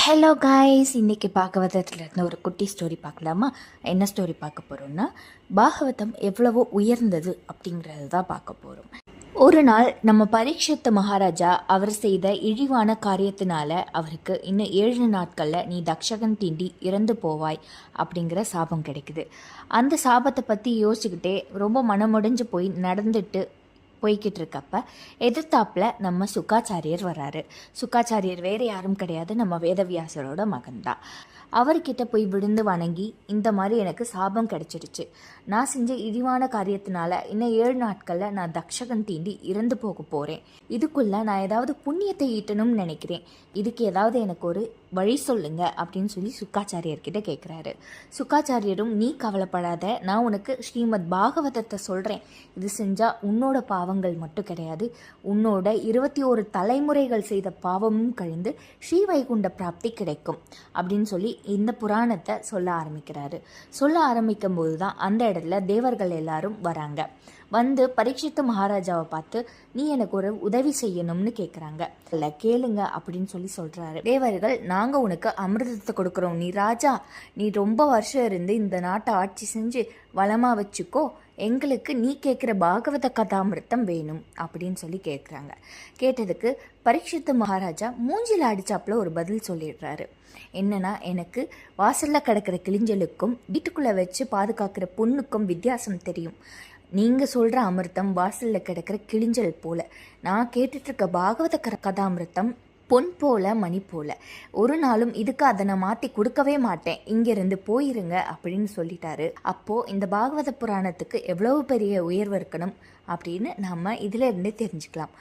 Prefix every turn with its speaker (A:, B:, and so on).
A: Hello guys, இன்றைக்கி பாகவதத்துலேருந்து ஒரு குட்டி ஸ்டோரி பார்க்கலாமா? என்ன ஸ்டோரி பார்க்க போகிறோம்னா, பாகவதம் எவ்வளவோ உயர்ந்தது அப்படிங்கிறது தான் பார்க்க போகிறோம். ஒரு நாள் நம்ம பரீட்சித்த மகாராஜா அவர் செய்த இழிவான காரியத்தினால அவருக்கு இன்னும் 7 நாட்களில் நீ தக்ஷகன் தீண்டி இறந்து போவாய் அப்படிங்கிற சாபம் கிடைக்குது. அந்த சாபத்தை பற்றி யோசிச்சுக்கிட்டே ரொம்ப மனமுடைஞ்சு போய்கிட்டு இருக்கப்ப எதிர்த்தாப்பில் நம்ம சுக்காச்சாரியர் வராரு. சுக்காச்சாரியர் வேறு யாரும் கிடையாது, நம்ம வேதவியாசரோட மகன்தான். அவர்கிட்ட போய் விழுந்து வணங்கி, இந்த மாதிரி எனக்கு சாபம் கிடைச்சிடுச்சு, நான் செஞ்ச இழிவான காரியத்தினால இன்னும் 7 நாட்களில் நான் தக்ஷகன் தீண்டி இறந்து போக போகிறேன். இதுக்குள்ளே நான் ஏதாவது புண்ணியத்தை ஈட்டணும்னு நினைக்கிறேன், இதுக்கு ஏதாவது எனக்கு ஒரு வழி சொல்லுங்க அப்படின்னு சொல்லி சுக்காச்சாரியர்கிட்ட கேட்குறாரு. சுக்காச்சாரியரும், நீ கவலைப்படாத, நான் உனக்கு ஸ்ரீமத் பாகவதத்தை சொல்கிறேன், இது செஞ்சால் உன்னோட பாவங்கள் மட்டும் கிடையாது, உன்னோட 21 தலைமுறைகள் செய்த பாவமும் கழிந்து ஸ்ரீவைகுண்ட பிராப்தி கிடைக்கும் அப்படின்னு சொல்லி இந்த புராணத்தை சொல்ல ஆரம்பிக்கிறாரு. சொல்ல ஆரம்பிக்கும் போது தான் அந்த இடத்துல தேவர்கள் எல்லாரும் வராங்க. வந்து பரீட்சித்த மகாராஜாவை பார்த்து, நீ எனக்கு ஒரு உதவி செய்யணும்னு கேட்குறாங்க. இல்லை கேளுங்க அப்படின்னு சொல்லி சொல்கிறாரு. தேவர்கள், நாங்கள் உனக்கு அமிர்தத்தை கொடுக்குறோம், நீ ராஜா, நீ ரொம்ப வருஷம் இருந்து இந்த நாட்டை ஆட்சி செஞ்சு வளமாக வச்சுக்கோ, எங்களுக்கு நீ கேட்குற பாகவத கதாமிருத்தம் வேணும் அப்படின்னு சொல்லி கேட்குறாங்க. கேட்டதுக்கு பரீட்சித்த மகாராஜா மூஞ்சில் அடிச்சாப்புல ஒரு பதில் சொல்லிடுறாரு. என்னன்னா, எனக்கு வாசலில் கிடக்கிற கிளிஞ்சலுக்கும் வீட்டுக்குள்ளே வச்சு பாதுகாக்கிற பொண்ணுக்கும் வித்தியாசம் தெரியும். நீங்கள் சொல்கிற அமிர்தம் வாசலில் கிடக்கிற கிளிஞ்சல் போல, நான் கேட்டுட்ருக்க பாகவத கதாமிருத்தம் பொன் போல மணி போல, ஒரு நாளும் இதுக்கு அதை நான் மாற்றி கொடுக்கவே மாட்டேன், இங்கேருந்து போயிருங்க அப்படின்னு சொல்லிட்டாரு. அப்போது இந்த பாகவத புராணத்துக்கு எவ்வளவு பெரிய உயர்வு இருக்கணும் அப்படின்னு நம்ம இதில் இருந்தே தெரிஞ்சுக்கலாம்.